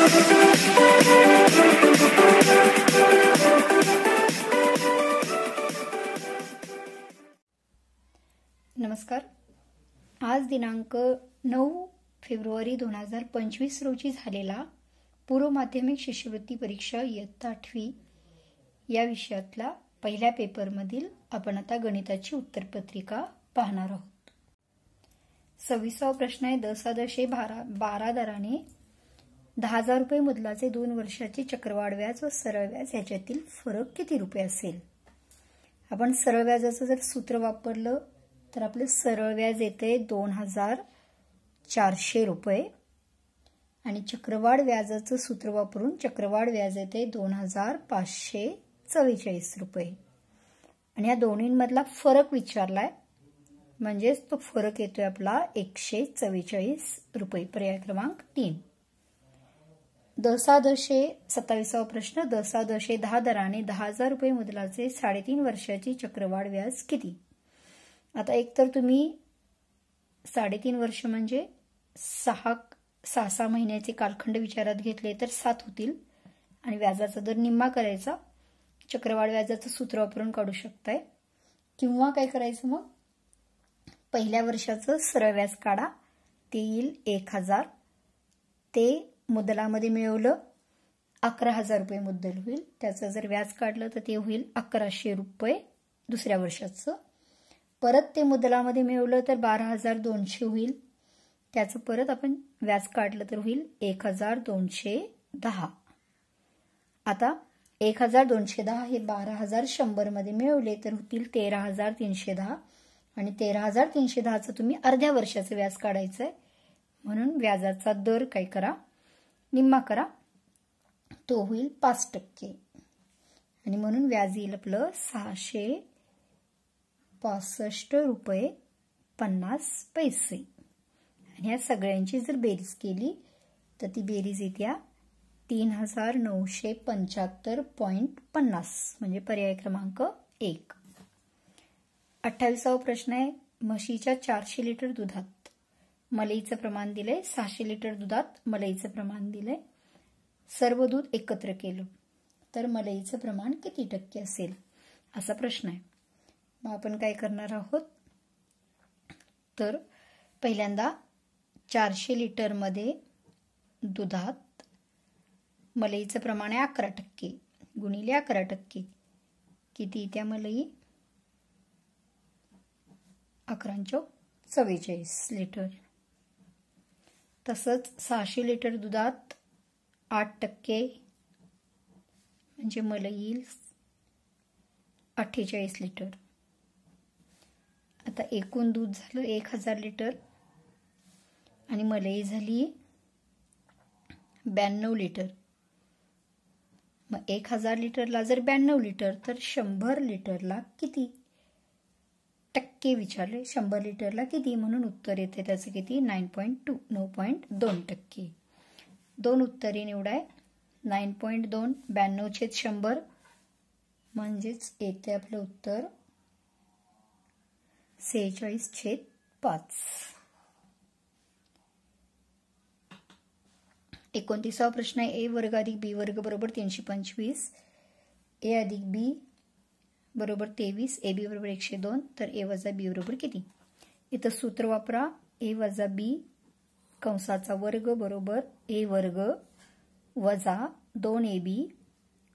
नमस्कार. आज दिनांक 9 फेब्रुवारी 2025 रोजी झालेला पूर्व माध्यमिक शिष्यवृत्ती परीक्षा इयत्ता 8वी या विषयातला पहिल्या पेपरमधील आपण आता गणिताची उत्तरपत्रिका पाहणार आहोत. 26वा प्रश्न आहे. 10 दराने 10,000 रुपये मुदलाचे 2 वर्षाचे चक्रवाढ व्याज व सरळ व्याज ह्याच्यातील फरक किती रुपये असेल. आपण सरळ व्याजाचं जर सूत्र वापरलं तर आपलं सरळ व्याज येते 2,400 रुपये आणि चक्रवाढ व्याजाचं सूत्र वापरून चक्रवाढ व्याज येते 2,544 रुपये आणि या दोन्हींमधला फरक विचारलाय म्हणजेच तो फरक येतोय आपला 144 रुपये. पर्याय क्रमांक 3. 27वा प्रश्न. 10 दराने 10,000 रुपये मुदलाचे 3.5 वर्षाची चक्रवाढ व्याज किती. आता एक तर तुम्ही 3.5 वर्ष म्हणजे 6 महिन्याचे कालखंड विचारात घेतले तर 7 होतील आणि व्याजाचा दर निम्मा करायचा. चक्रवाढ व्याजाचं सूत्र वापरून काढू शकताय किंवा काय करायचं मग पहिल्या वर्षाचं सरळ व्याज काढा. ते येईल 1,000. ते मुदलामध्ये मिळवलं 11,000 रुपये मुद्दल होईल. त्याचं जर व्याज काढलं तर ते होईल 1,100 रुपये दुसऱ्या वर्षाचं. परत ते मुदलामध्ये मिळवलं तर 12,200 होईल. त्याचं परत आपण व्याज काढलं तर होईल 1,210. आता 1,210 हे 12,100 मध्ये मिळवले तर होतील 13,310 आणि 13,310चं तुम्ही अर्ध्या वर्षाचं व्याज काढायचंय म्हणून व्याजाचा दर काय करा निम्मा करा. तो होईल 5% आणि म्हणून व्याज येईल आपलं 665 रुपये 50 पैसे आणि ह्या सगळ्यांची जर बेरीज केली तर ती बेरीज येत्या 3,975.50 म्हणजे पर्याय क्रमांक 1. 28वा प्रश्न आहे. म्हशीच्या 400 लिटर दुधात मलईचं प्रमाण दिलंय. 600 लिटर दुधात मलईचं प्रमाण दिलंय. सर्व दूध एकत्र केलं तर मलईचं प्रमाण किती टक्के असेल असा प्रश्न आहे. मग आपण काय करणार आहोत तर पहिल्यांदा 400 लिटरमध्ये दुधात मलईचं प्रमाण आहे 11% गुणिले 11% किती त्या मलई 1144 लिटर. तसंच 600 लिटर दुधात 8% म्हणजे मलई येईल 48 लिटर. आता एकूण दूध झालं 1,000 लिटर आणि मलई झाली 92 लिटर. मग 1,000 लिटरला जर 92 लिटर तर 100 लिटरला किती टक्के विचारले. 100 लिटरला किती म्हणून उत्तर येते त्याचं किती 9.2%. 2 उत्तरे निवडाय. 9.2 92/100 म्हणजेच येते आपलं उत्तर 46/5. 29वा प्रश्न आहे. ए वर्ग अधिक बी वर्ग बरोबर 325. ए अधिक बी बरोबर 23. ए बी बरोबर 102 तर ए वजा बी बरोबर किती. इथं सूत्र वापरा. ए वजा बी कंसाचा वर्ग बरोबर ए वर्ग वजा 2ab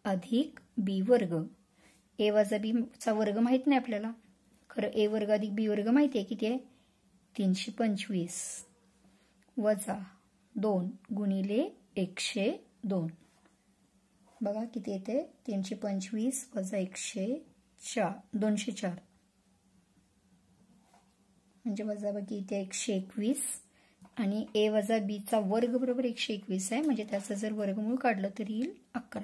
अधिक बी वर्ग. ए वजा बी चा वर्ग माहित नाही आपल्याला. खरं ए वर्ग अधिक बी वर्ग माहिती आहे किती आहे 325 वजा 2 गुणिले 102. बघा किती येते 325 वजा 204 म्हणजे वजा बाकी इथे 121 आणि ए वजा बी चा वर्ग बरोबर 121 आहे म्हणजे त्याचं जर वर्गमूळ काढलं तर येईल 11.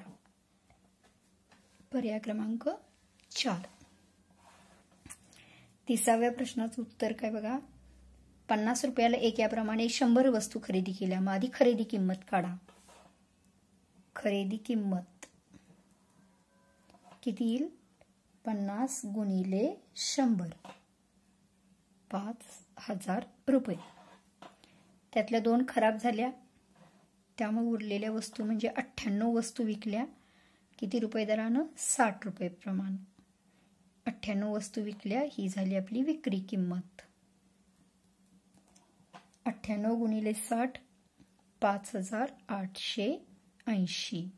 पर्याय क्रमांक 4. 30व्या प्रश्नाचं उत्तर काय बघा. 50 रुपयाला एक याप्रमाणे 100 वस्तू खरेदी केल्या. मग आधी खरेदी किंमत काढा. खरेदी किंमत किती येईल 50 गुणिले 100 5,000 रुपये. त्यातल्या 2 खराब झाल्या त्यामुळे उरलेल्या वस्तू म्हणजे 98 वस्तू विकल्या. किती रुपये दरानं? 60 रुपये प्रमाण. 98 वस्तू विकल्या, ही झाली आपली विक्री किंमत. 98 गुणिले 60 5880.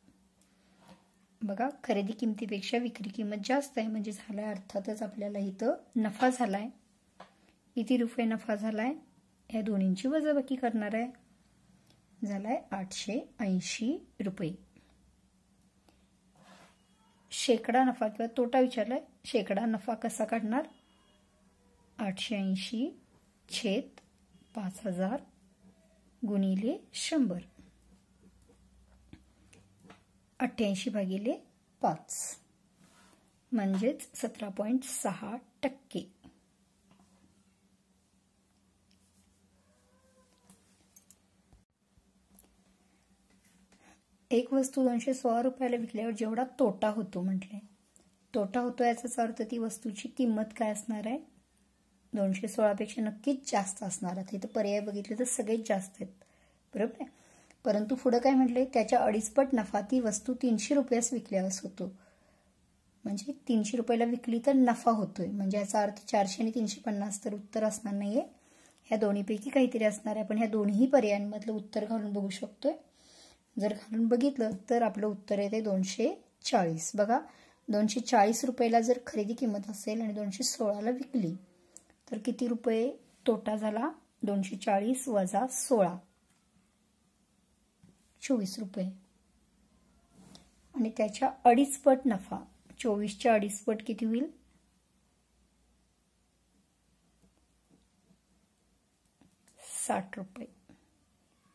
बघा, खरेदी किमतीपेक्षा विक्री किंमत जास्त आहे म्हणजे झालाय अर्थातच आपल्याला इथं नफा झालाय. किती रुपये नफा झालाय? या दोन्हींची वजाबाकी करणार आहे. झालाय 880 रुपये. शेकडा नफा किंवा तोटा विचारलाय. शेकडा नफा कसा काढणार? 880 छेद 5000 गुणिले 100. 88 भागिले 5 म्हणजेच 17.6%. एक वस्तू 216 रुपयाला विकल्यावर जेवढा तोटा होतो म्हटलंय. तोटा होतो याचाच अर्थ ती वस्तूची किंमत काय असणार आहे? 216 पेक्षा नक्कीच जास्त असणार आहे. इथं पर्याय बघितले तर सगळेच जास्त आहेत, बरोबर आहे. परंतु पुढे काय म्हटले? त्याच्या 2.5 नफा ती वस्तू 300 रुपयास विकल्यास होतो. म्हणजे 300 रुपयाला विकली तर नफा होतोय. म्हणजे याचा अर्थ 400 आणि 350 तर उत्तर असणार नाहीये. ह्या दोन्हीपैकी काहीतरी असणार आहे. पण ह्या दोन्ही पर्यायांमधलं उत्तर घालून बघू शकतोय. जर घालून बघितलं तर आपलं उत्तर येते 240. बघा, 240 रुपयाला जर खरेदी किंमत असेल आणि 216ला विकली तर किती रुपये तोटा झाला? 240 वजा 16, 24 रुपये. आणि त्याच्या 2.5 पट नफा, 24च्या 2.5 पट किती होईल? 60 रुपये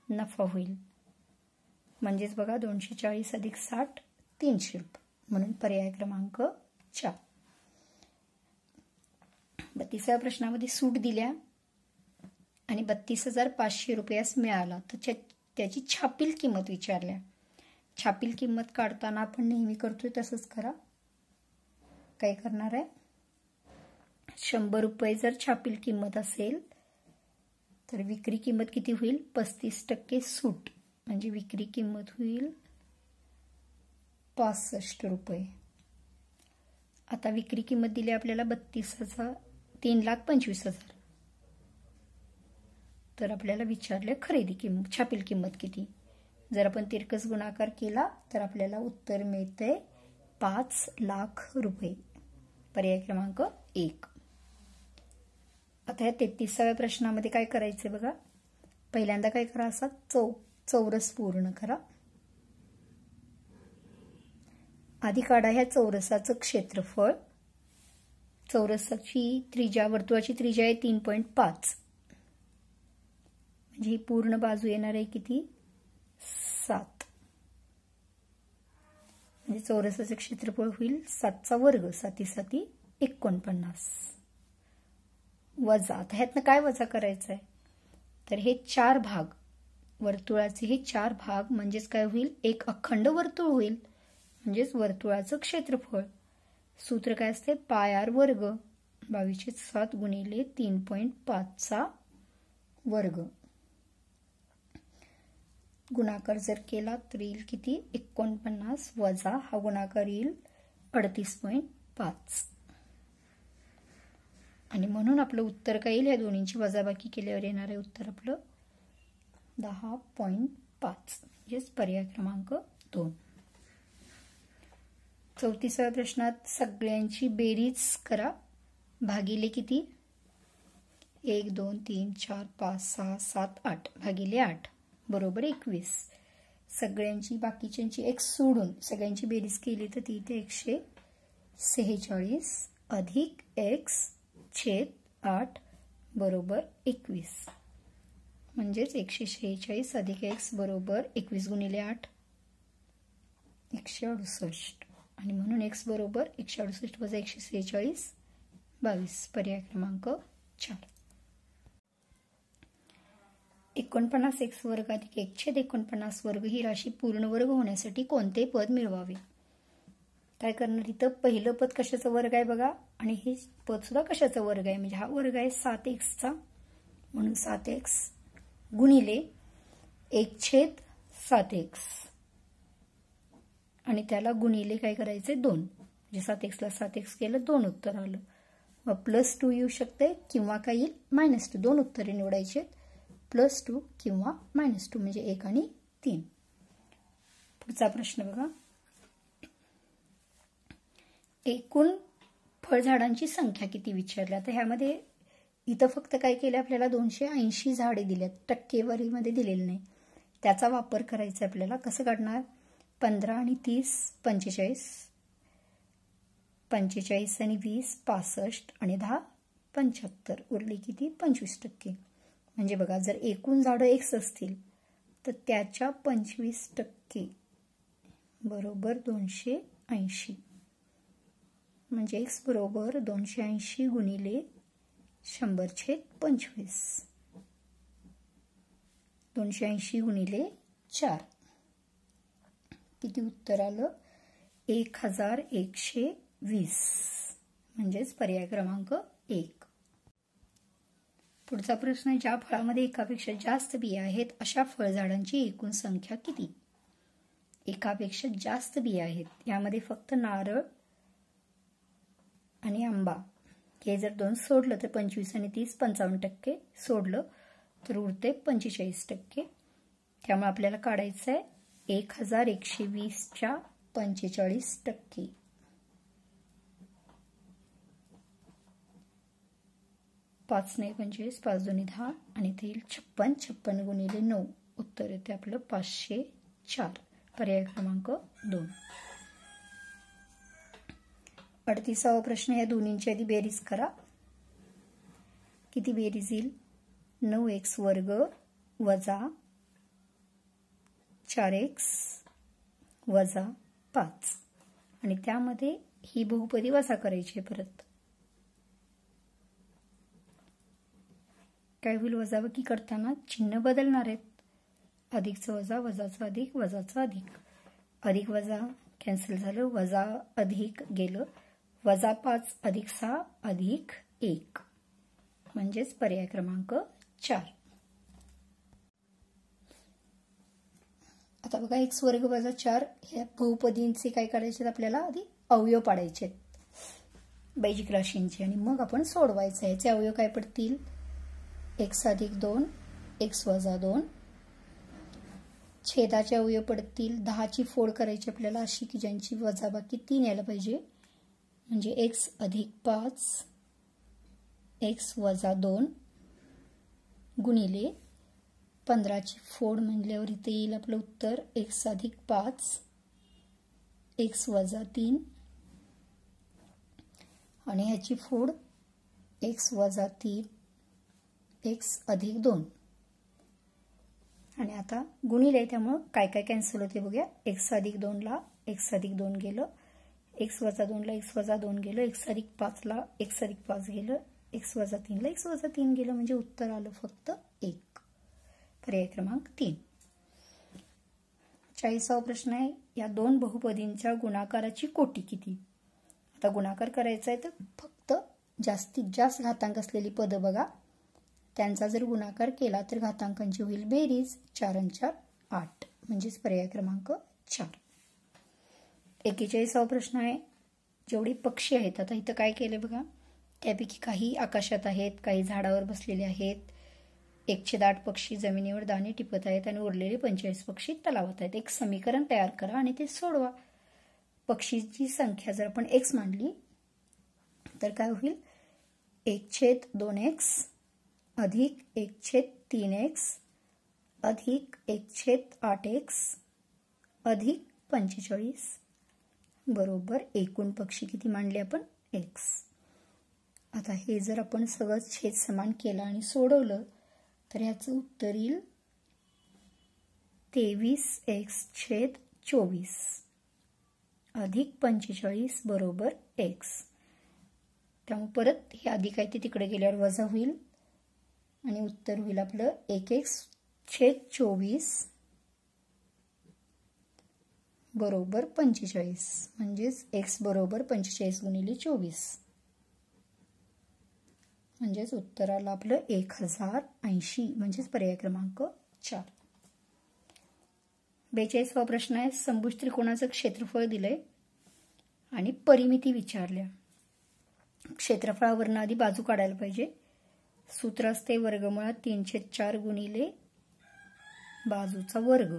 नफा होईल. म्हणजेच बघा, 240 अधिक 60 300 रुपये. म्हणून पर्याय क्रमांक 4. 32व्या प्रश्नामध्ये सूट दिल्या आणि 32,500 रुपयास मिळाला तर त्याची छापील किंमत विचारल्या. छापील किंमत काढताना आपण नेहमी करतोय तसंच करा. काय करणार आहे? 100 रुपये जर छापील किंमत असेल तर विक्री किंमत किती होईल? 35% सूट म्हणजे विक्री किंमत होईल 65 रुपये. आता विक्री किंमत दिली आपल्याला 3,25,000. तर आपल्याला विचारले खरेदी किंमत, छापील किंमत किती. जर आपण तिरकस गुणाकार केला तर आपल्याला उत्तर मिळते 5 लाख रुपये. पर्याय क्रमांक 1. आता या 33व्या प्रश्नामध्ये काय करायचे बघा. पहिल्यांदा काय करा, असा चौरस पूर्ण करा. आधी काढा ह्या चौरसाचं क्षेत्रफळ. चौरसाची त्रिज्या, वर्तुळाची त्रिज्या आहे 3.5. म्हणजे ही पूर्ण बाजू येणार आहे किती? 7. म्हणजे चौरसाचं क्षेत्रफळ होईल 7चा वर्ग. 7 7 49. वजा, आता ह्यातनं काय वजा करायचं आहे? तर हे 4 भाग, वर्तुळाचे हे 4 भाग म्हणजेच काय होईल? एक अखंड वर्तुळ होईल. म्हणजेच वर्तुळाचं क्षेत्रफळ. सूत्र काय असते? पाय आर वर्ग 22/7 गुणिले 3.5चा वर्ग. गुणाकार जर केला तर येईल किती? 49 वजा हा गुणाकार येईल 38.5. आणि म्हणून आपलं उत्तर काय येईल? या दोन्हींची वजाबाकी केल्यावर येणार आहे उत्तर आपलं 10.5. म्हणजेच पर्याय क्रमांक 2. 34व्या प्रश्नात सगळ्यांची बेरीज करा. भागिले किती? 1 2 3 4 5 6 7 8 भागिले 8 बरोबर 21. सगळ्यांची, बाकीच्यांची x सोडून सगळ्यांची बेरीज केली तर ती इथे 146 अधिक x छेद 8 बरोबर 21. म्हणजेच 146 अधिक x बरोबर 21 गुणिले 8 168. आणि म्हणून x बरोबर 168 वजा 146 22. पर्याय क्रमांक 4. 49x वर्ग अधिक 1/49 वर्ग ही राशी पूर्ण वर्ग होण्यासाठी कोणते पद मिळवावे? काय करणार? इथं पहिलं पद कशाचा वर्ग आहे बघा, आणि हे पद सुद्धा कशाचा वर्ग आहे. म्हणजे हा वर्ग आहे 7x चा, म्हणून 7x गुणिले 1/7 7x आणि त्याला गुणिले काय करायचे 2, म्हणजे 7x ला 7x केलं 2 उत्तर आलं. मग +2 येऊ शकते किंवा काय येईल -2. 2 उत्तरे निवडायचे, +2 किंवा -2 म्हणजे 1 आणि 3. पुढचा प्रश्न बघा. एकूण फळझाडांची संख्या किती विचारली. आता ह्यामध्ये इथं फक्त काय केलं आपल्याला 280 झाडे दिल्यात, टक्केवारीमध्ये दिलेली नाही. त्याचा वापर करायचा आपल्याला. कसं काढणार. 15 आणि 30 45, 45 आणि 20 65 आणि 10 75, उरली किती 25%. म्हणजे बघा जर एकूण झाडं x असतील तर त्याच्या 25% बरोबर 280, म्हणजे x बरोबर 280 गुणिले 100/25, 280 गुणिले 4, किती उत्तर आलं 1120, म्हणजेच पर्याय क्रमांक 1. पुढचा प्रश्न आहे. ज्या फळामध्ये एकापेक्षा जास्त बिया आहेत अशा फळझाडांची एकूण संख्या किती. एकापेक्षा जास्त बिया आहेत. यामध्ये फक्त नारळ आणि आंबा हे जर 2 सोडलं तर 25 आणि 30 55%, सोडलं तर उरते 45%. त्यामुळे आपल्याला काढायचं आहे 1120च्या 45%. पाच नाही 25, 5 2 10 आणि ते 56, 56 गुणिले 9, उत्तर येते आपलं 504, पर्याय क्रमांक 2. 38वा प्रश्न. या दोन्हींची आधी बेरीज करा. किती बेरीज येईल. 9x वर्ग वजा 4x वजा 5 आणि त्यामध्ये ही बहुपदी वजा करायची आहे. परत काय होईल. वजाबाकी करताना चिन्ह बदलणार आहेत. अधिकचं वजा, वजाचं अधिक, वजाचं अधिक. अधिक वजा कॅन्सल झालं, वजा अधिक गेलं. वजा 5 अधिक 6 अधिक 1, म्हणजेच पर्याय क्रमांक 4. आता बघा x वर्ग वजा 4 ह्या बहुपदींचे काय करायचे आपल्याला. आधी अवयव पाडायचे बेजिक राशींचे आणि मग आपण सोडवायचं. याचे अवयव काय पडतील. x अधिक 2, x वजा 2. छेदाचे अवयव पडतील. 10ची फोड करायची आपल्याला अशी की ज्यांची वजाबाकी 3 यायला पाहिजे. म्हणजे x अधिक 5, x वजा 2 गुणिले 15ची फोड म्हणल्यावर इथे येईल आपलं उत्तर x अधिक 5, x वजा 3 आणि ह्याची फोड x वजा 3, x अधिक 2. आणि आता गुणिले त्यामुळं काय काय कॅन्सल होते बघूया. x अधिक 2 ला x अधिक 2 गेलं, x वजा 2 ला x वजा 2 गेलं, x अधिक 5 ला x अधिक 5 गेलं, x वजा 3 ला x वजा 3 गेलं, म्हणजे उत्तर आलं फक्त 1, पर्याय क्रमांक 3. 40वा प्रश्न आहे. या दोन बहुपदींच्या गुणाकाराची कोटी किती. आता गुणाकार करायचा आहे तर फक्त जास्तीत जास्त घातांक असलेली पदं बघा, त्यांचा जर गुणाकार केला तर घातांकांची होईल बेरीज. 4 आणि 4 8, म्हणजेच पर्याय क्रमांक 4. 41वा प्रश्न आहे. जेवढे पक्षी आहेत, आता इथं काय केलं बघा, त्यापैकी काही आकाशात आहेत, काही झाडावर बसलेले आहेत, 108 पक्षी जमिनीवर दाणे टिपत आहेत आणि उरलेले 45 पक्षी तलावात आहेत. एक समीकरण तयार करा आणि ते सोडवा. पक्षीची संख्या जर आपण x मांडली तर काय होईल. 1/2x अधिक 1/3x अधिक 1/8x अधिक 45 बरोबर एकूण पक्षी किती मांडले आपण x. आता हे जर आपण सगळं छेद समान केला आणि सोडवलं तर याचं उत्तर येईल 23x/24 अधिक 45 बरोबर x. त्यामुळे परत हे अधिक आहे ते तिकडे गेल्यावर वजा होईल आणि उत्तर होईल आपलं 1x/24 बरोबर 45, म्हणजेच x बरोबर 45 गुणिले 24, म्हणजेच उत्तर आलं आपलं 1080, म्हणजेच पर्याय क्रमांक 4. 42वा प्रश्न आहे, समभुज त्रिकोणाचं क्षेत्रफळ दिलंय आणि परिमिती विचारल्या. क्षेत्रफळावरनं आधी बाजू काढायला पाहिजे. सूत्र असते वर्गमुळात 3/4 गुणिले बाजूचा वर्ग.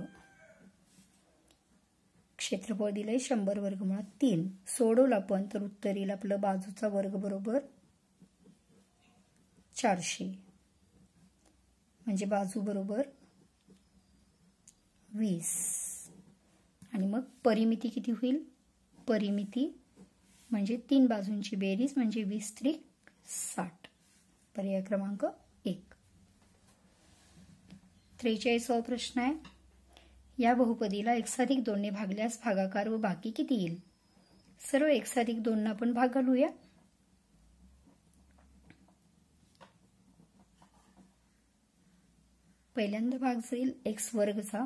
क्षेत्रफळ दिलंय 100 वर्गमुळात 3. सोडवलं आपण तर उत्तर येईल आपलं बाजूचा वर्ग बरोबर 400, म्हणजे बाजू बरोबर 20. आणि मग परिमिती किती होईल? परिमिती म्हणजे 3 बाजूंची बेरीज म्हणजे 20 त्रिक 60. पर्याय क्रमांक 1. 43वा प्रश्न आहे, या बहुपदीला x+2 ने भागल्यास भागाकार व बाकी किती येईल? सर्व x+2 ना आपण भाग घालूया. पहिल्यांदा भाग जाईल x वर्गचा.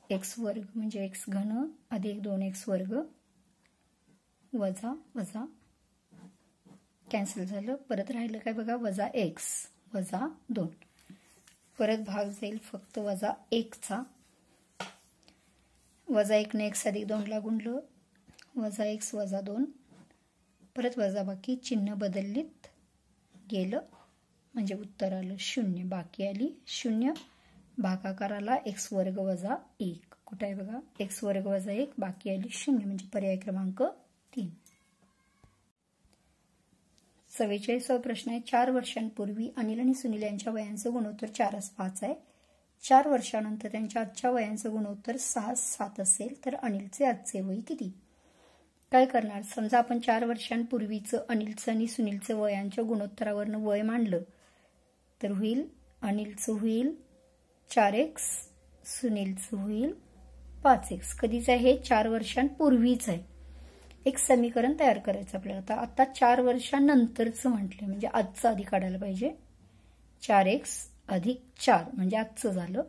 x वर्ग म्हणजे x घन अधिक 2x वर्ग वजा वजा कॅन्सल झालं. परत राहिलं काय बघा, वजा x वजा 2. परत भाग जाईल फक्त वजा 1चा. वजा 1 ने x+2 ला गुणलं, वजा x वजा 2. परत वजा बाकी, चिन्ह बदललीत गेलं म्हणजे उत्तर आलं 0. बाकी आली 0. भागाकाराला x वर्ग वजा 1. कुठे आहे बघा, x वर्ग वजा 1, बाकी आली 0 म्हणजे पर्याय क्रमांक 3. 44वा प्रश्न आहे, 4 वर्षांपूर्वी अनिल आणि सुनील यांच्या वयांचं गुणोत्तर 4:5 आहे. 4 वर्षानंतर त्यांच्या आजच्या वयांचं गुणोत्तर 6:7 असेल तर अनिलचे आजचे वय किती? काय करणार? समजा आपण 4 वर्षांपूर्वीचं अनिलचं आणि सुनीलचं वयांच्या गुणोत्तरावरनं वय मांडलं तर होईल, अनिलचं होईल 4x, सुनीलचं होईल 5x. कधीच आहे हे? 4 वर्षांपूर्वीच आहे. एक समीकरण तयार करायचं आपल्याला. आता 4 वर्षांनंतरचं म्हटलं म्हणजे आजचं आधी काढायला पाहिजे. 4x अधिक 4 म्हणजे आजचं झालं,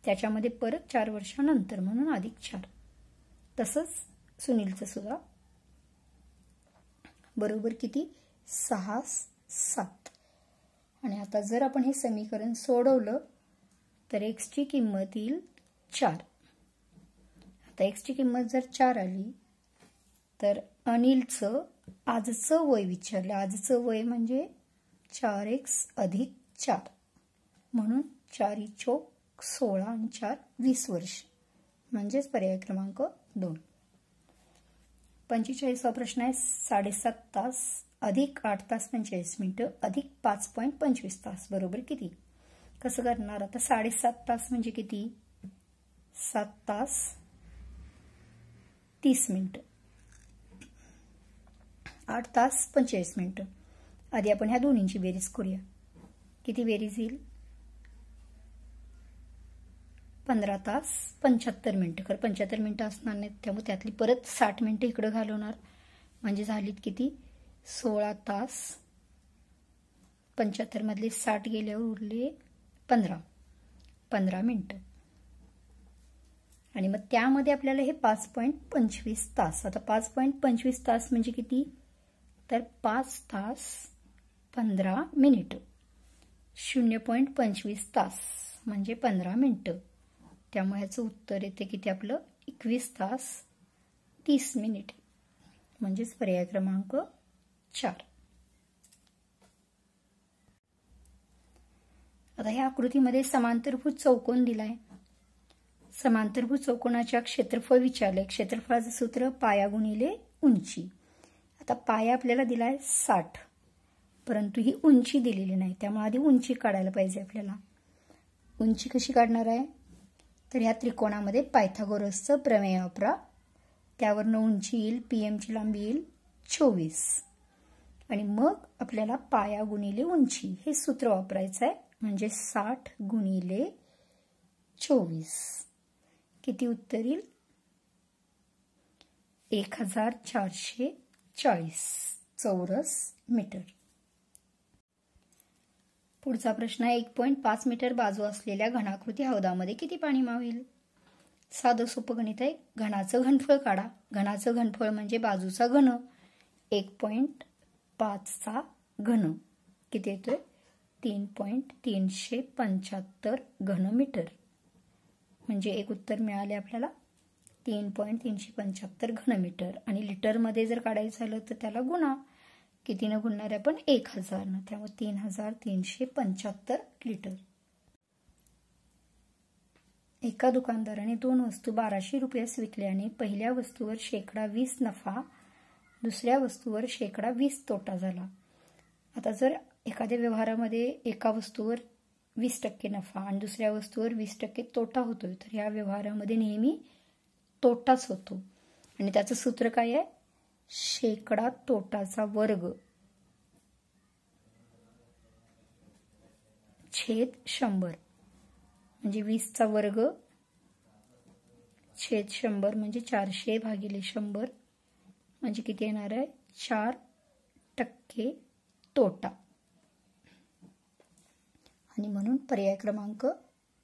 त्याच्यामध्ये परत 4 वर्षानंतर म्हणून अधिक 4. तसंच सुनीलचं सुद्धा बरोबर किती? 6:7. आणि आता जर आपण हे समीकरण सोडवलं तर x ची किंमत येईल 4. आता x ची किंमत जर 4 आली तर अनिलचं आजचं वय विचारलं. आजचं वय म्हणजे 4x अधिक 4 म्हणून 4 चोक 16 आणि 4 20 वर्ष म्हणजेच पर्याय क्रमांक 2. 45वा प्रश्न आहे, 7.5 तास अधिक 8 तास 45 मिनिटं अधिक 5.25 तास बरोबर किती? कसं करणार? आता 7.5 तास म्हणजे किती? 7 तास 30 मिनिटं, 8 तास 45 मिनिटं. आधी आपण ह्या दोन्हींची बेरीज करूया. किती बेरीज येईल? 15 तास 75 मिनिटं. खरं 75 मिनिटं असणार नाहीत, त्यामुळे त्यातली परत 60 मिनिटं इकडं घालवणार म्हणजे झालीत किती? 16 तास. 75 मधले 60 गेल्यावर उरले 15 मिनिटं. आणि मग त्यामध्ये आपल्याला हे 5.25 तास. आता 5.25 तास म्हणजे किती? तर 5 तास 15 मिनिटं. 0.25 तास म्हणजे 15 मिनिटं. त्यामुळे ह्याचं उत्तर येते किती आपलं? 21 तास 30 मिनिटे म्हणजेच पर्याय क्रमांक 4. आता ह्या आकृतीमध्ये समांतरभुज चौकोन दिलाय. समांतरभुज चौकोनाच्या क्षेत्रफळ विचारले. क्षेत्रफळाचं सूत्र पाया गुणिले उंची. आता पाया आपल्याला दिलाय 60, परंतु ही उंची दिलेली नाही, त्यामुळे आधी उंची काढायला पाहिजे आपल्याला. उंची कशी काढणार आहे? तर ह्या त्रिकोणामध्ये पायथागोरसचं प्रमेय वापरा. त्यावरनं उंची येईल, पीएमची लांबी येईल 24. आणि मग आपल्याला पाया गुणिले उंची हे सूत्र वापरायचं आहे. म्हणजे 60 गुणिले 24 किती उत्तर येईल? 1440 चौरस मीटर. पुढचा प्रश्न आहे, 1.5 मीटर बाजू असलेल्या घनाकृती हौदामध्ये किती पाणी मावेल? साधं सोपं गणित आहे. घनाचं घनफळ काढा. घनाचं घनफळ म्हणजे बाजूचा घन. 1.5 चा घन किती येतोय? 3.375 घनमीटर. म्हणजे एक उत्तर मिळाले आपल्याला 3.375 घनमीटर. आणि लिटरमध्ये जर काढायचं झालं तर त्याला गुणा, कितीनं गुणणार आहे आपण? 1000. त्यामुळे 3375 लिटर. एका दुकानदाराने 2 वस्तू 1200 रुपयास विकल्याने पहिल्या वस्तूवर 20% नफा, दुसऱ्या वस्तूवर 20% तोटा झाला. आता जर एखाद्या व्यवहारामध्ये एका वस्तूवर 20% नफा आणि दुसऱ्या वस्तूवर 20% तोटा होतोय, तर या व्यवहारामध्ये नेहमी तोटाच होतो. आणि त्याचं सूत्र काय आहे? शेकडा तोटाचा वर्ग छेद 100. म्हणजे 20चा वर्ग छेद 100 म्हणजे 400 भागिले 100 म्हणजे किती येणार आहे? 4% तोटा. आणि म्हणून पर्याय क्रमांक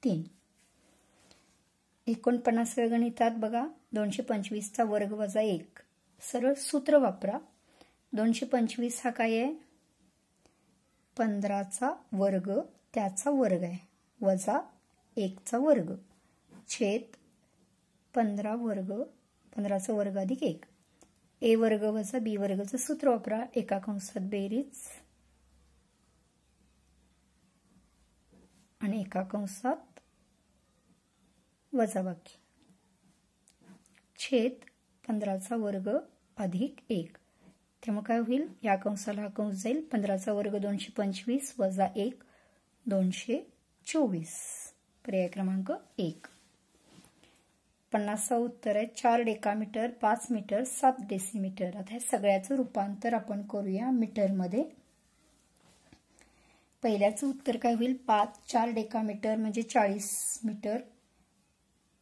3. 49 गणितात बघा, 225चा वर्ग वजा 1. सरळ सूत्र वापरा. 225 हा काय आहे? 15चा वर्ग त्याचा वर्ग आहे, वजा 1चा वर्ग छेद 15 वर्ग, 15चा वर्ग अधिक 1. ए वर्ग वजा बी वर्गचं सूत्र वापरा. एका कंसात बेरीज आणि एका कंसात वजाबाकी छेद 15चा वर्ग अधिक 1. त्यामुळे काय होईल? या कंसाला हा कंस जाईल. 15चा वर्ग 225 वजा 1 224. पर्याय क्रमांक 1. 50चं उत्तर आहे 4 डेकामीटर 5 मीटर 7 डेसिमीटर. आता हे सगळ्याचं रूपांतर आपण करूया मीटरमध्ये. पहिल्याचं उत्तर काय होईल? 4 डेकामीटर म्हणजे 40 मीटर,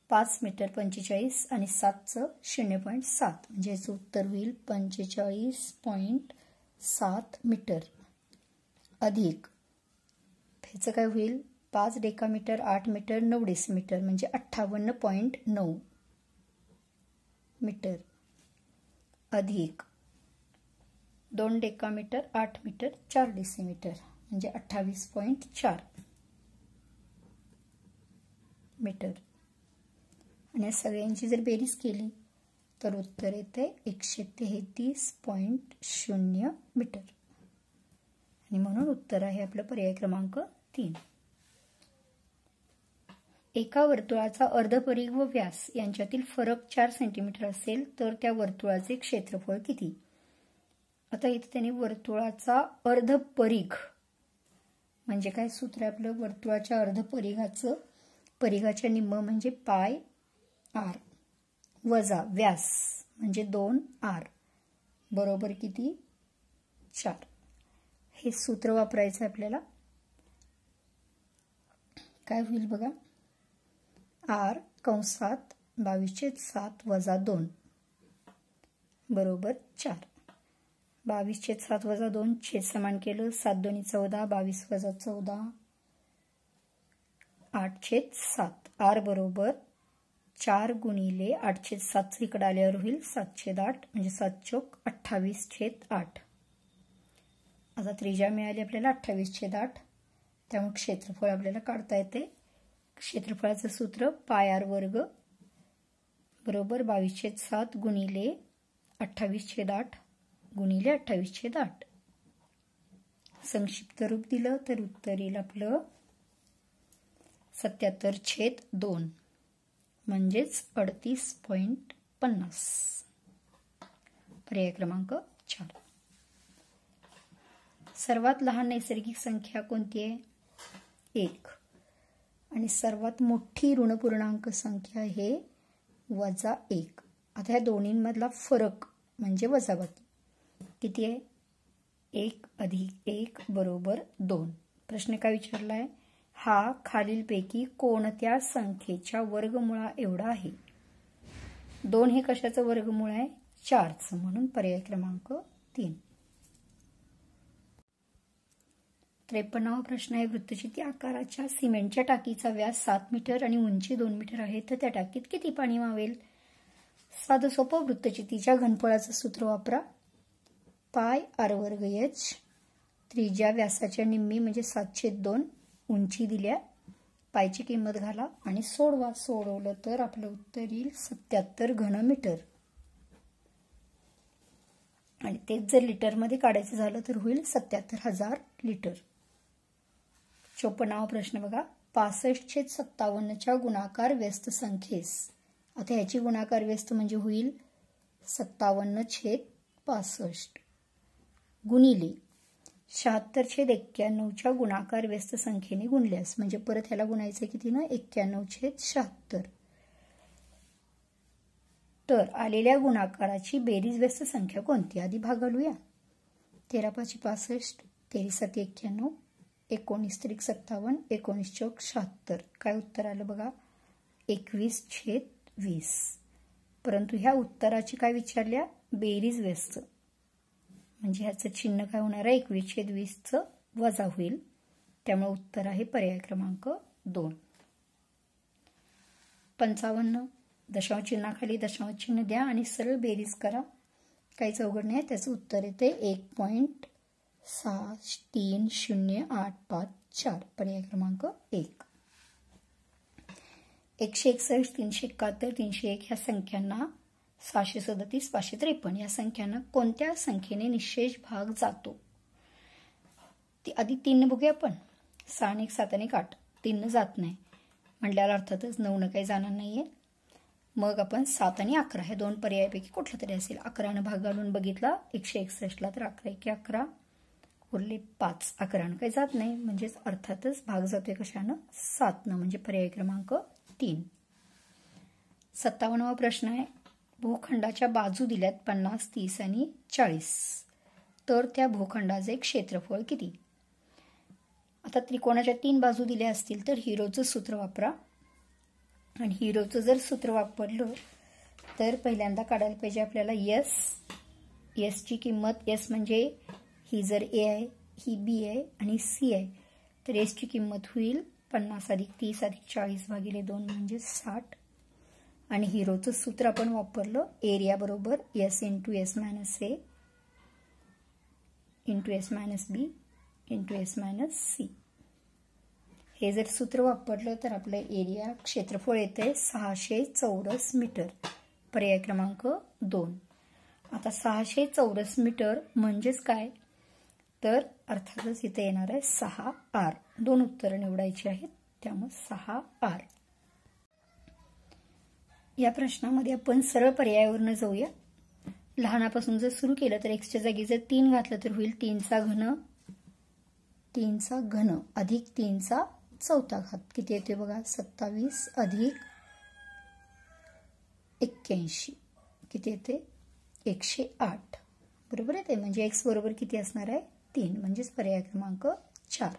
5 मीटर 45 आणि 7चं 0.7 म्हणजे याचं उत्तर होईल 45.7 मीटर अधिक ह्याचं काय होईल? 5 डेकामीटर 8 मीटर 9 डेसिमीटर म्हणजे 58.9 मीटर अधिक 2 डेकामीटर 8 मीटर 4 डेसिमीटर म्हणजे 28.4 मीटर. आणि या सगळ्यांची जर बेरीज केली तर उत्तर येते 133.0 मीटर. आणि म्हणून उत्तर आहे आपलं पर्याय क्रमांक 3. एका वर्तुळाचा अर्धपरिघ व व्यास यांच्यातील फरक 4 सेंटीमीटर असेल तर त्या वर्तुळाचे क्षेत्रफळ किती? आता इथे त्यांनी वर्तुळाचा अर्धपरिघ म्हणजे काय सूत्र आहे आपलं? वर्तुळाच्या अर्धपरिघाचं, परिघाच्या निम्म म्हणजे पाय आर वजा व्यास म्हणजे 2r बरोबर किती? 4. हे सूत्र वापरायचं आपल्याला. काय होईल बघा? r कंसात 22/7 वजा 2 बरोबर 4. 22/7 वजा 2 छेद समान केलं. 7 2 14, 22 वजा 14 8/7. r बरोबर 4 गुणिले 8/7 इकडे आल्यावर होईल 7/8 म्हणजे 7 चोक 28/8. आता त्रिज्या मिळाली आपल्याला 28/8. त्यामुळे क्षेत्रफळ आपल्याला काढता येते. क्षेत्रफळाचं सूत्र पाय आर वर्ग बरोबर 22/7 गुणिले 28/8 गुणिले 28/8. संक्षिप्त रूप दिलं तर उत्तर येईल आपलं 77/2 म्हणजेच 38.50. पर्याय क्रमांक 4. सर्वात लहान नैसर्गिक संख्या कोणती आहे? 1. आणि सर्वात मोठी ऋणपूर्णांक संख्या आहे -1. आता ह्या दोन्हींमधला फरक म्हणजे वजाबाकी किती आहे? 1 अधिक 1 बरोबर 2. प्रश्न काय विचारलाय? हा खालीलपैकी कोणत्या संख्येच्या वर्गमुळा एवढा आहे? 2 हे कशाचं वर्गमूळ आहे? 4चं. म्हणून पर्याय क्रमांक 3. 53वा प्रश्न आहे वृत्तचिती आकाराच्या सिमेंटच्या टाकीचा व्यास 7 मीटर आणि उंची 2 मीटर आहे तर त्या टाकीत किती पाणी मावेल? साधं सोपं वृत्तचितीच्या घनफळाचं सूत्र वापरा. पाय आर वर्ग एच, त्रिज्या व्यासाच्या निम्मी म्हणजे 7/2, उंची दिल्या पायची किंमत घाला आणि सोडवा. सोडवलं तर आपलं उत्तर येईल 77 घनमीटर. आणि तेच जर लिटरमध्ये काढायचं झालं तर होईल 77,000 लिटर. 54वा प्रश्न बघा. 65/57 गुणाकार व्यस्त संख्येस. आता ह्याची गुणाकार व्यस्त म्हणजे होईल 57/65 गुणिले 76/91 गुणाकार व्यस्त संख्येने गुणल्यास, म्हणजे परत ह्याला गुणायचं किती ना 91/76. तर आलेल्या गुणाकाराची बेरीज व्यस्त संख्या कोणती? आधी भाग घालूया. 13×5 65, 13×7 91, 19×3 57, 19×4 76. काय उत्तर आलं बघा? 21/20. परंतु ह्या उत्तराची काय विचारल्या? बेरीज व्यस्त. म्हणजे ह्याचं चिन्ह काय होणार आहे? 21/20 वजा होईल. त्यामुळे उत्तर आहे पर्याय क्रमांक 2. 55. दशांश चिन्हाखाली दशांश चिन्ह द्या आणि सरळ बेरीज करा. काहीच अवघड नाही. त्याचं उत्तर येते 1.630854. पर्याय क्रमांक 1. 161, 371, 301 ह्या संख्यांना 637, 553 या संख्यांना कोणत्या संख्येने निशेष भाग जातो? ती आधी 3 बघूया आपण. 6 आणि 1 7 आणि 8 3 जात नाही म्हटल्यावर अर्थातच 9 काही जाणार नाहीये. मग आपण 7 आणि 11 हे दोन पर्यायापैकी कुठला तरी असेल. 11 भाग घालून बघितला 161 तर 11 × 11 उरले 5. 11 काही जात नाही म्हणजेच अर्थातच भाग जातोय कशानं? 7 म्हणजे पर्याय क्रमांक 3. 57वा प्रश्न आहे. भूखंडाच्या बाजू दिल्यात 50, 30 आणि 40. तर त्या भूखंडाचे क्षेत्रफळ किती? आता त्रिकोणाच्या 3 बाजू दिल्या असतील तर हिरोचं सूत्र वापरा. आणि हिरोचं जर सूत्र वापरलं तर पहिल्यांदा काढायला पाहिजे आपल्याला एस ची किंमत. एस म्हणजे ही जर ए आहे, ही बी आहे आणि सी आहे, तर एसची किंमत होईल 50 + 30 + 40 / 2 म्हणजे 60. आणि हिरोचं सूत्र आपण वापरलं एरिया बरोबर एस × एस - ए × एस - बी × एस - सी. हे जर सूत्र वापरलं तर आपलं एरिया क्षेत्रफळ येते 600 चौरस मीटर. पर्याय क्रमांक 2. आता 600 चौरस मीटर म्हणजेच काय? तर अर्थातच इथे येणार आहे 6R. 2 उत्तरं निवडायची आहेत, त्यामुळे 6R. या प्रश्नामध्ये आपण सरळ पर्यायावरून जाऊया. लहानापासून जर सुरू केलं तर एक्सच्या जागी जर 3 घातलं तर होईल 3चा घन अधिक 3चा चौथा घात. किती येते बघा? 27 अधिक 81 किती येते? 108. बरोबर येते. म्हणजे एक्स बरोबर किती असणार आहे? 3. म्हणजेच पर्याय क्रमांक 4.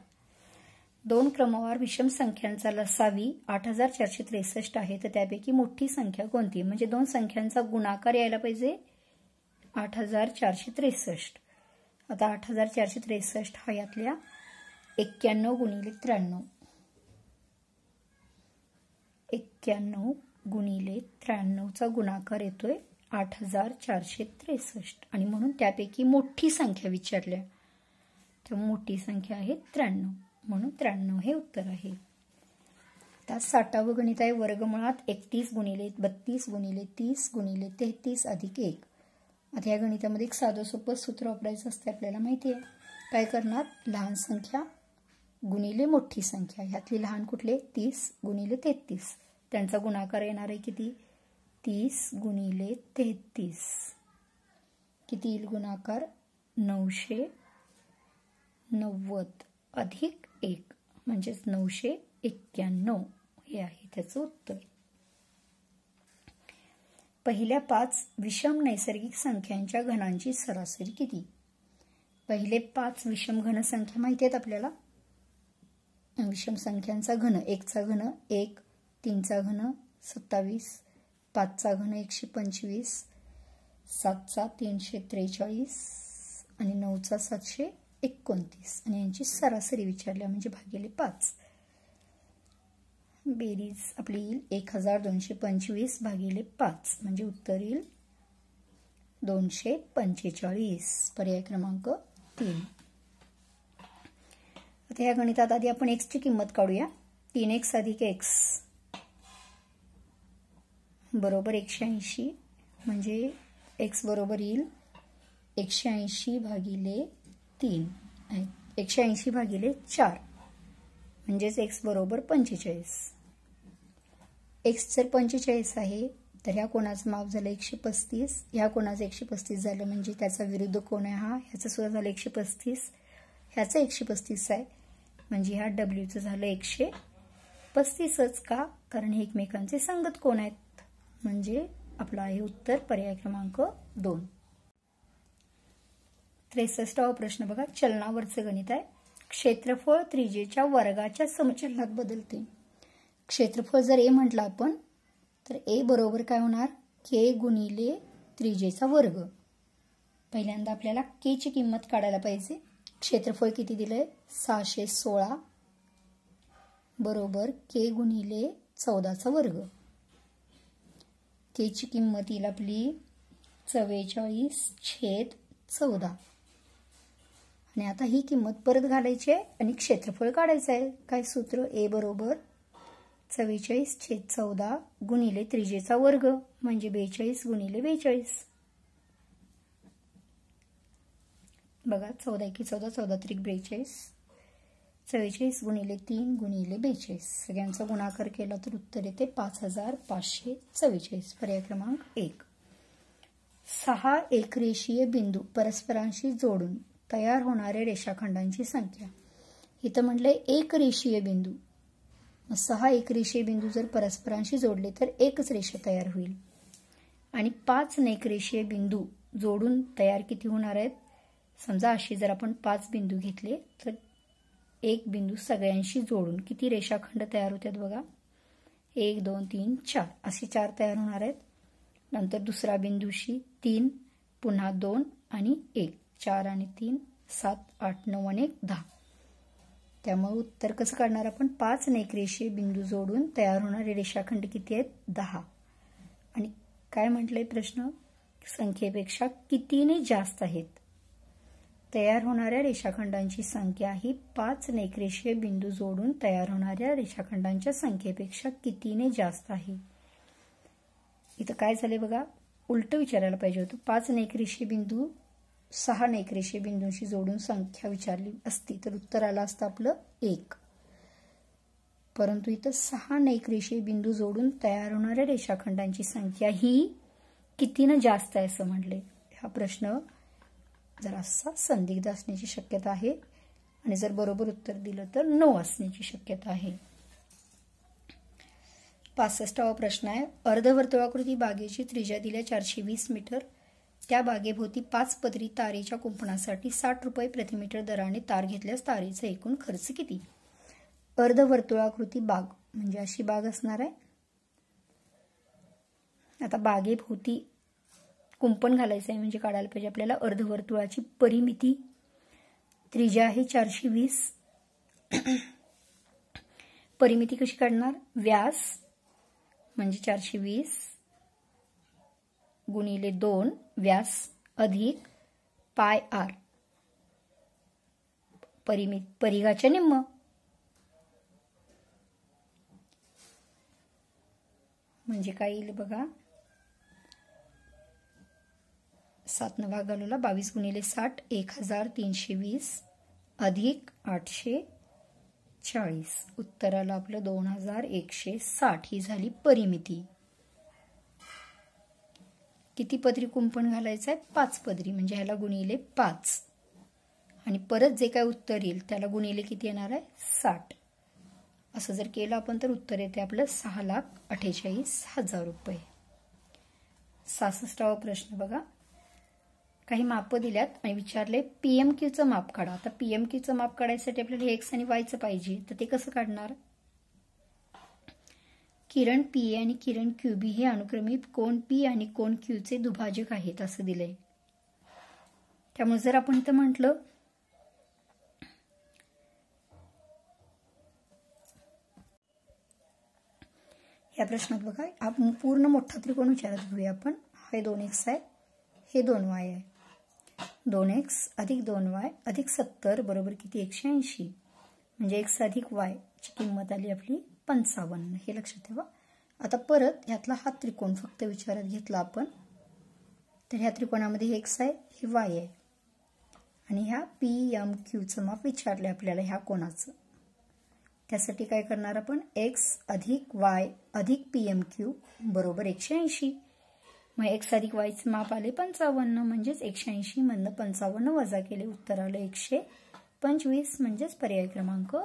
2 क्रमवार विषम संख्यांचा लसावी 8463 आहे, तर त्यापैकी मोठी संख्या कोणती? म्हणजे 2 संख्यांचा गुणाकार यायला पाहिजे 8463. आता 8463 हा यातल्या 91 गुणिले 93. 91 गुणिले 93चा गुणाकार येतोय 8463 आणि म्हणून त्यापैकी मोठी संख्या विचारल्या. तर मोठी संख्या आहे 93 म्हणून 93 हे उत्तर आहे. आता 60वं गणित आहे. वर्गमुळात 31 गुणिले 32 गुणिले 30 गुणिले 33 अधिक 1. आता या गणितामध्ये एक साधं सोपं सूत्र वापरायचं असते आपल्याला माहिती आहे. काय करणार? लहान संख्या गुणिले मोठी संख्या. ह्यातली लहान कुठले? 30 गुणिले 33. त्यांचा गुणाकार येणार आहे किती? 30 गुणिले 33. किती येईल गुणाकार? 990 अधिक 1 म्हणजेच 991 हे आहे त्याचं उत्तर. पहिल्या 5 विषम नैसर्गिक संख्यांच्या घनांची सरासरी किती? पहिले 5 विषम घन संख्या माहिती आहेत आपल्याला. विषम संख्यांचा घन 1चा घन 1, 3चा घन 27, 5चा घन 125, 7चा 343 आणि 9चा 729 आणि यांची सरासरी विचारल्या म्हणजे भागिले 5. बेरीज आपली येईल 1225 भागिले 5 म्हणजे उत्तर येईल 245. पर्याय क्रमांक 3. आता या गणितात आधी आपण x ची किंमत काढूया. 3x अधिक x बरोबर 180, म्हणजे x बरोबर येईल 180 भागिले 3, 180 भागिले 4, म्हणजेच x बरोबर 45. x जर 45 आहे तर ह्या कोणाचं माप झालं 135, ह्या कोणाचं 135 झालं, म्हणजे त्याचा विरुद्ध कोण आहे हा, ह्याचं सुद्धा झालं 135, ह्याचं 135 आहे, म्हणजे ह्या डब्ल्यूचं झालं 135च. का? कारण हे एकमेकांचे संगत कोण आहेत, म्हणजे आपलं आहे उत्तर पर्याय क्रमांक 2. 63वा प्रश्न बघा, चलनावरचं गणित आहे. क्षेत्रफळ त्रिज्येच्या वर्गाच्या समचलनात बदलते. क्षेत्रफळ जर ए म्हटलं आपण तर ए बरोबर काय होणार, के गुणिले त्रिज्येचा वर्ग. पहिल्यांदा आपल्याला के ची किंमत काढायला पाहिजे. क्षेत्रफळ किती दिलंय 616 बरोबर के गुणिले 14चा वर्ग. के ची किंमत येईल आपली 44/14. आणि आता ही किंमत परत घालायची आहे आणि क्षेत्रफळ काढायचं आहे. काय सूत्र, ए बरोबर 44/14 गुणिले त्रिज्येचा वर्ग, म्हणजे 42 गुणिले 42. बघा 14 × 14 14 × 42, 44 गुणिले 3 गुणिले 42, सगळ्यांचा गुणाकार केला तर उत्तर येते 5544. पर्याय क्रमांक 1. 6 एकरेषीय बिंदू परस्परांशी जोडून तयार होणाऱ्या रेषाखंडांची संख्या. इथं म्हटलंय एक रेषीय बिंदू, 6 एकरेषीय बिंदू जर परस्परांशी जोडले तर एकच रेषा तयार होईल. आणि 5 नेकरेषीय बिंदू जोडून तयार किती होणार आहेत, समजा अशी जर आपण 5 बिंदू घेतले तर एक बिंदू सगळ्यांशी जोडून किती रेषाखंड तयार होतात बघा, 1 2 3 4 असे 4 तयार होणार आहेत. नंतर दुसरा बिंदूशी 3, पुन्हा 2 आणि 1, 4 आणि 3 7 8 9 आणि 1 10. त्यामुळे उत्तर कसं काढणार आपण, 5 नेकरेषीय बिंदू जोडून तयार होणारे रेषाखंड किती आहेत 10. आणि काय म्हटलंय प्रश्न, संख्येपेक्षा कितीने जास्त आहेत. तयार होणाऱ्या रेषाखंडांची संख्या ही 5 नेकरेषीय बिंदू जोडून तयार होणाऱ्या रेषाखंडांच्या संख्येपेक्षा कितीने जास्त आहे. इथं काय झाले बघा, उलट विचारायला पाहिजे होतं. 5 नेकरेषीय बिंदू 6 नेकरेषीय बिंदूंशी जोडून संख्या विचारली असती तर उत्तर आलं असतं आपलं 1. परंतु इथं 6 नेकरेषीय बिंदू जोडून तयार होणाऱ्या रेषाखंडांची संख्या ही कितीनं जास्त आहे असं म्हटले. हा प्रश्न जरासा संदिग्ध असण्याची शक्यता आहे आणि जर बरोबर उत्तर दिलं तर 9 असण्याची शक्यता आहे. 65वा प्रश्न आहे, अर्धवर्तुळाकृती बागेची त्रिज्या दिल्या 420 मीटर. त्या बागेभोवती 5 पदरी तारेच्या कुंपणासाठी 60 रुपये प्रति मीटर दराने तार घेतल्यास तारेचा एकूण खर्च किती. अर्धवर्तुळाकृती बाग म्हणजे अशी बाग असणार आहे. आता बागेभोवती कुंपण घालायचं आहे म्हणजे काढायला पाहिजे आपल्याला अर्धवर्तुळाची परिमिती. त्रिज्या आहे 420. परिमिती कशी काढणार, व्यास म्हणजे 420 गुणिले 2 व्यास अधिक पाय आर, परिघाच्या निम्म. म्हणजे काय येईल बघा, 7 न भाग घालवला 22 गुणिले 60 1320 अधिक 840. उत्तराला आपलं 2160 ही झाली परिमिती. किती पदरी कुंपण घालायचं आहे, 5 पदरी, म्हणजे ह्याला गुणिले 5 आणि परत जे काय उत्तर येईल त्याला गुणिले किती येणार आहे 60. असं जर केलं आपण तर उत्तर येते आपलं 6,48,000 रुपये. 66वा प्रश्न बघा, काही माप दिल्यात आणि विचारले पीएमक्यूचं माप काढा. आता पीएमक्यूचं माप काढायसाठी आपल्याला एक्स आणि वायचं पाहिजे, तर ते कसं काढणार. किरण पीए आणि किरण क्यूबी हे अनुक्रमे कोन पी आणि कोन क्यूचे दुभाजक आहेत असं दिलंय. त्यामुळे जर आपण इथं म्हटलं या प्रश्नात बघा, आपण पूर्ण मोठा त्रिकोण विचारत घेऊया आपण. हे 2x आहे, हे 2y आहे. 2x अधिक 2y अधिक 70 बरोबर किती 180, म्हणजे x अधिक y ची किंमत आली आपली 55, हे लक्षात ठेवा. आता परत ह्यातला हा त्रिकोण फक्त विचारात घेतला आपण, तर ह्या त्रिकोणामध्ये हे x आहे, हे y आहे आणि ह्या PMQचं माप विचारले आपल्याला ह्या कोणाचं. त्यासाठी काय करणार आपण, x अधिक y अधिक PMQ बरोबर 180. मग x अधिक y चे माप आले 55, म्हणजेच 180 मधनं 55 वजा केले, उत्तर आलं 125, म्हणजेच पर्याय क्रमांक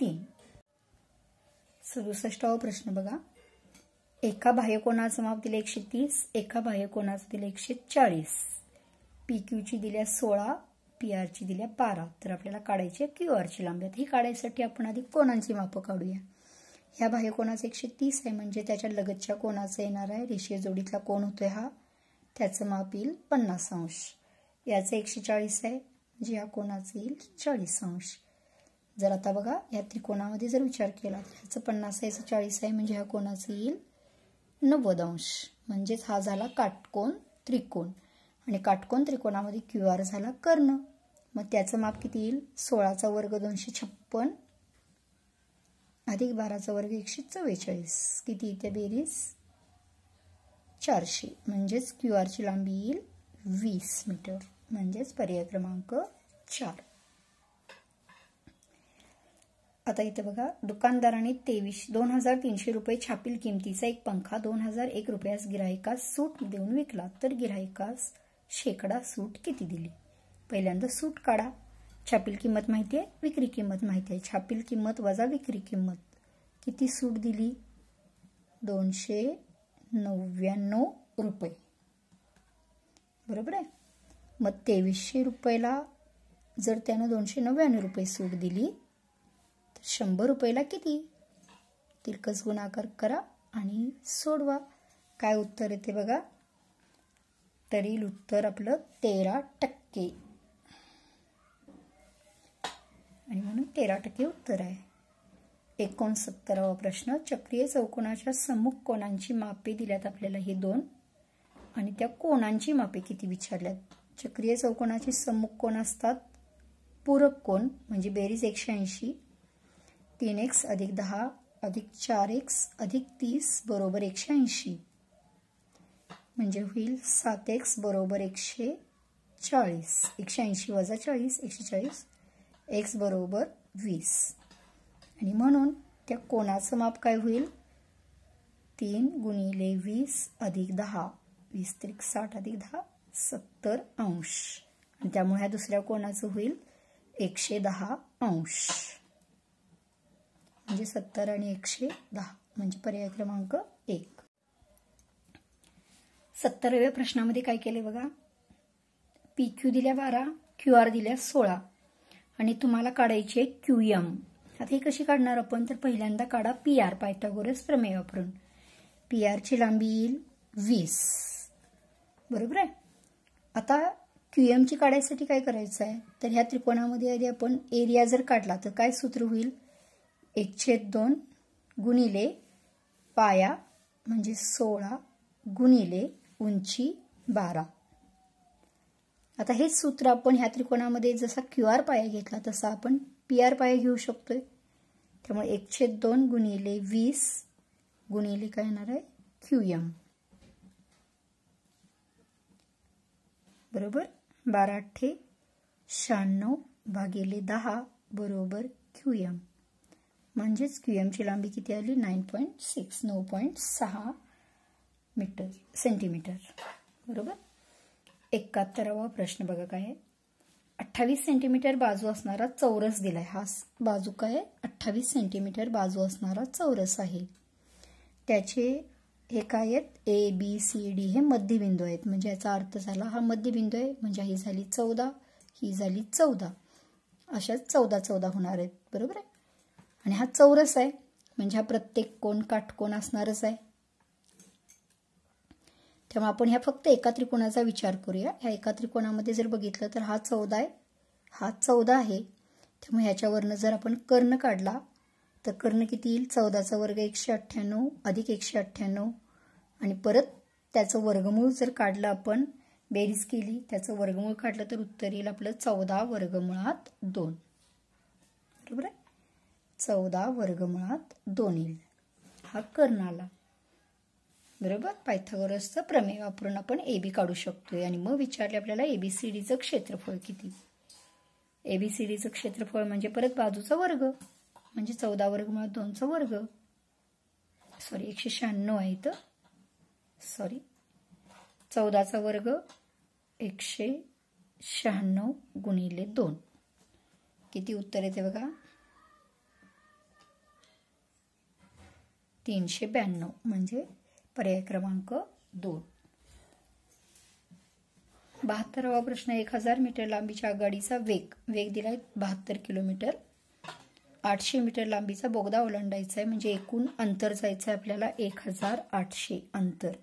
3. 67वा प्रश्न बघा. एका बाह्यकोनाचं माप दिले 130, एका बाह्यकोनाचं दिले 140. PQ ची दिल्या 16, PR ची दिल्या 12. तर आपल्याला काढायची QR ची लांबी. ही काढायसाठी आपण आधी कोनांची मापं काढूया. ह्या बाह्यकोनाचं 130 आहे, म्हणजे त्याच्या लगतच्या कोनाचं येणार आहे, रेषीय जोडीतला कोन होतोय हा, त्याचं माप येईल 50 अंश. याचं 140 आहे, म्हणजे या कोनाचं येईल 40 अंश. जर आता बघा या त्रिकोणामध्ये जर विचार केला तर ह्याचं 50 आहे, याचं 40 आहे, म्हणजे ह्या कोनाचं येईल 90 अंश. म्हणजेच हा झाला काटकोन त्रिकोण आणि काटकोन त्रिकोणामध्ये QR झाला कर्ण. मग त्याचं माप किती येईल, 16चा वर्ग 256 अधिक 12चा वर्ग 144. किती येते बेरीज 400, म्हणजेच QR ची लांबी येईल 20 मीटर, म्हणजेच पर्याय क्रमांक 4. आता इथे बघा, दुकानदाराने 23,300 रुपये छापील किमतीचा एक पंखा 2001 रुपयास गिराहिकास सूट देऊन विकला, तर गिराहिकास शेकडा सूट किती दिली. पहिल्यांदा सूट काढा. छापील किंमत माहिती आहे, विक्री किंमत माहिती आहे. छापील किंमत वजा विक्री किंमत, किती सूट दिली, 299 रुपये, बरोबर आहे. मग 2300 रुपयाला जर त्यानं 299 रुपये सूट दिली तर 100 रुपयाला किती, तिरकस गुणाकार करा आणि सोडवा. काय उत्तर येते बघा, तर येईल उत्तर आपलं 13%, आणि म्हणून 13% उत्तर आहे. 69वा प्रश्न. चक्रीय चौकोनाच्या सम्मुख कोनांची मापे दिल्यात आपल्याला हे 2, आणि त्या कोनांची मापे किती विचारल्यात. चक्रीय चौकोनाचे सम्मुख कोन असतात पूरक कोन, म्हणजे बेरीज 180, 3x अधिक 10 अधिक 4x अधिक 30 बरोबर 180, म्हणजे होईल 7x बरोबर 140. 180 वजा 40 140, x बरोबर 20, आणि म्हणून त्या कोनाचं माप काय होईल, 3 गुणिले 20 अधिक 10, 20 त्रिक 60 अधिक 10 70 अंश, आणि त्यामुळे ह्या दुसऱ्या कोनाचं होईल 110 अंश, म्हणजे 70 आणि 110, म्हणजे पर्याय क्रमांक 1. 70व्या प्रश्नामध्ये काय केले बघा, PQ दिल्या 12, QR दिल्या 16, आणि तुम्हाला काढायची आहे QM. आता ही कशी काढणार आपण, तर पहिल्यांदा काढा PR, पायथागोरस प्रमेय वापरून. PR ची लांबी येईल 20, बरोबर आहे. आता QM ची काढायसाठी काय करायचं आहे, तर ह्या त्रिकोणामध्ये आधी आपण एरिया जर काढला तर काय सूत्र होईल, 1/2 गुणिले पाया म्हणजे 16 गुणिले उंची 12. आता हेच सूत्र आपण ह्या त्रिकोणामध्ये जसा QR पाया घेतला तसा आपण PR पाया घेऊ शकतोय. त्यामुळे 1/2 गुणिले 20 गुणिले काय येणार आहे QM, बरोबर 12×8 = 96 भागिले 10 बरोबर QM, म्हणजेच QM ची लांबी किती आली 9.6 सेंटीमीटर, बरोबर. 71वा प्रश्न बघा काय आहे, 28 सेंटीमीटर बाजू असणारा चौरस दिलाय. हा बाजू काय आहे, 28 सेंटीमीटर बाजू असणारा चौरस आहे. त्याचे हे काय आहेत, ABCD हे मध्यबिंदू आहेत, म्हणजे याचा अर्थ झाला हा मध्यबिंदू आहे, म्हणजे ही झाली 14, ही झाली 14, अशाच 14 होणार आहेत, बरोबर आहे. आणि हा चौरस आहे, म्हणजे हा प्रत्येक कोन काटकोन असणारच आहे. त्यामुळे आपण ह्या फक्त एका त्रिकोणाचा विचार करूया. ह्या एका त्रिकोणामध्ये जर बघितलं तर हा 14 आहे, हा 14 आहे. त्यामुळे ह्याच्यावरनं जर आपण कर्ण काढला तर कर्ण किती येईल, 14चा वर्ग 198 अधिक 198, आणि परत त्याचं वर्गमूळ जर काढलं आपण, बेरीज केली, त्याचं वर्गमूळ काढलं तर उत्तर येईल आपलं 14 वर्गमुळात 2, बरोबर आहे. 14 वर्गमुळात 2 येईल. हा कर्ण आला. बरोबर. पायथागोरसचं प्रमेय वापरून आपण AB काढू शकतोय. आणि मग विचारले आपल्याला ABCDचं क्षेत्रफळ किती. ABCDचं क्षेत्रफळ म्हणजे परत बाजूचा वर्ग, म्हणजे 14 वर्गमुळात 2चा वर्ग. 196 आहे इथं. 14चा वर्ग 196 गुणिले 2. किती उत्तर येते बघा. 392 म्हणजे पर्याय क्रमांक 2. 72वा प्रश्न. 1000 मीटर लांबीच्या आगगाडीचा वेग दिलाय 72 किलोमीटर. 800 मीटर लांबीचा बोगदा ओलांडायचा आहे, म्हणजे एकूण अंतर जायचं आहे आपल्याला 1800 अंतर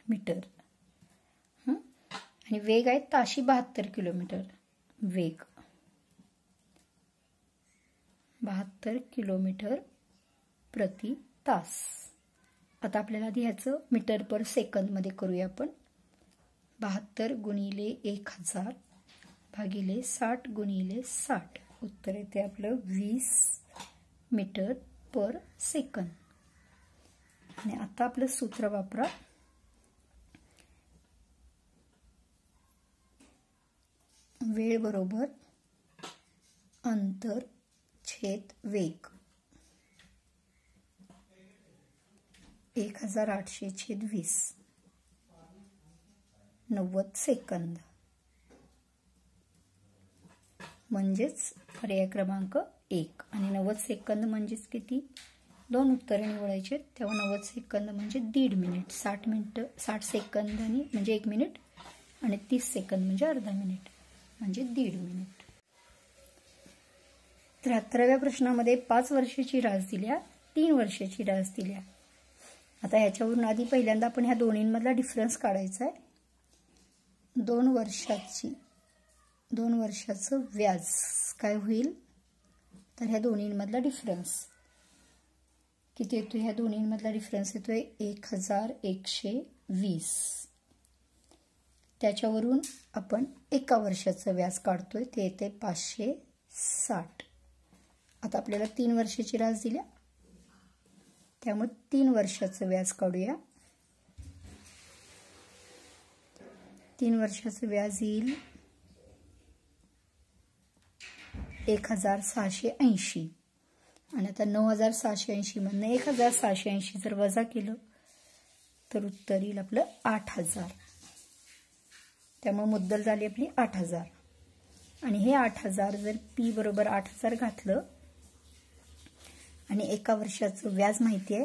मीटर. आणि वेग आहे ताशी 72 किलोमीटर. वेग 72 किलोमीटर प्रति तास. आता आपल्याला आधी ह्याचं मीटर पर सेकंद मध्ये करूया आपण. 72 गुणिले 1000 भागिले 60 गुणिले 60. उत्तर येते आपलं 20 मीटर पर सेकंद. आणि आता आपलं सूत्र वापरा. वेळ बरोबर अंतर छेद वेग. 1800 छेद 20 90 सेकंद. म्हणजेच पर्याय क्रमांक 1. आणि 90 सेकंद म्हणजेच किती. 2 उत्तरे निवडायचे. तेव्हा 90 सेकंद म्हणजे 1.5 मिनिट. 60 सेकंद म्हणजे 1 मिनिट. आणि 30 सेकंद म्हणजे अर्धा मिनिट, म्हणजे 1.5 मिनिट. 73व्या प्रश्नामध्ये 5 वर्षाची रास दिल्या, 3 वर्षाची रास दिल्या. आता ह्याच्यावरून आधी पहिल्यांदा आपण ह्या दोन्हींमधला डिफरन्स काढायचा आहे. 2 वर्षाचं व्याज काय होईल. तर ह्या दोन्हींमधला डिफरन्स किती येतो. ह्या दोन्हींमधला डिफरन्स येतोय 1120. त्याच्यावरून आपण 1 वर्षाचं व्याज काढतोय, ते येते 560. आता आपल्याला 3 वर्षाची रास दिल्या, त्यामुळे 3 वर्षाचं व्याज काढूया. 3 वर्षाचं व्याज येईल 1680. आणि आता 9680 मधनं 1680 जर वजा केलं तर उत्तर येईल आपलं 8000. त्यामुळे मुद्दल झाली आपली 8000. आणि हे 8000 जर P बरोबर 8000 घातलं आणि 1 वर्षाचं व्याज माहिती आहे,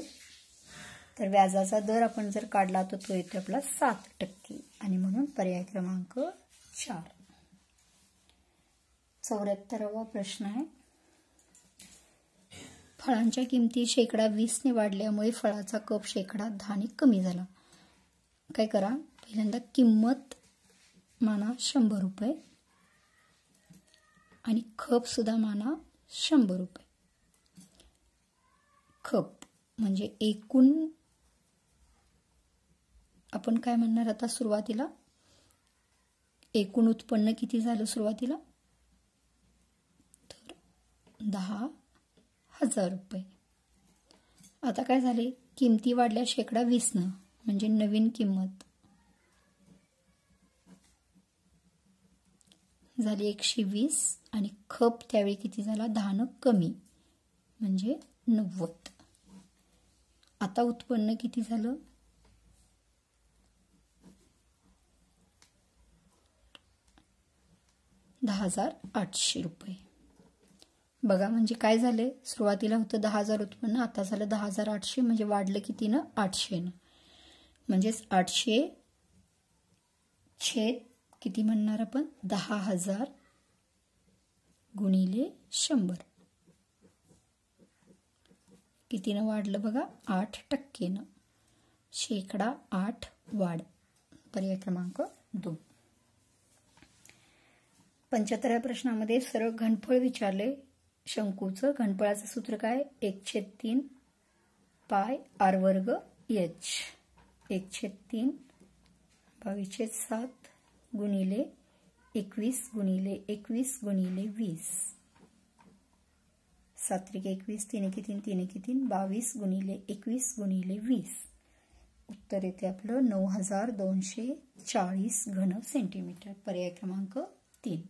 तर व्याजाचा दर आपण जर काढला तर तो येतो आपला 7%. आणि म्हणून पर्याय क्रमांक 4. 74वा प्रश्न आहे. फळांच्या किमती %20 ने वाढल्यामुळे फळाचा कप %10 ने कमी झाला. काय करा. पहिल्यांदा किंमत माना 100 रुपये आणि खप सुद्धा माना 100 रुपये. खप म्हणजे एकूण आपण काय म्हणणार आता सुरुवातीला. एकूण उत्पन्न किती झालं सुरुवातीला. तर 10,000 रुपये. आता काय झाले. किमती वाढल्या %20 न, म्हणजे नवीन किंमत झाली 120. आणि खप त्यावेळी किती झाला 10 न कमी, म्हणजे 90. आता उत्पन्न किती झालं. ₹10,800 रुपये. बघा म्हणजे काय झाले. सुरुवातीला होतं 10,000 उत्पन्न, आता झालं 10,800, म्हणजे वाढलं किती ना 800 न. म्हणजेच 800 छेद किती म्हणणार आपण 10,000 गुणिले 100. कितीनं वाढलं बघा 8%. %8 वाढ. पर्याय क्रमांक 2. 75व्या प्रश्नामध्ये सरळ घनफळ विचारले शंकूचं. घनफळाचं सूत्र काय. 1/3 पाय r वर्ग h. 1/3 22/7 गुणिले 21 गुणिले 21 गुणिले 20, 7 21, 3 3 3 3, 22 गुणिले 21 गुणिले 20. उत्तर येते आपलं 9240 घन सेंटीमीटर. पर्याय क्रमांक 3.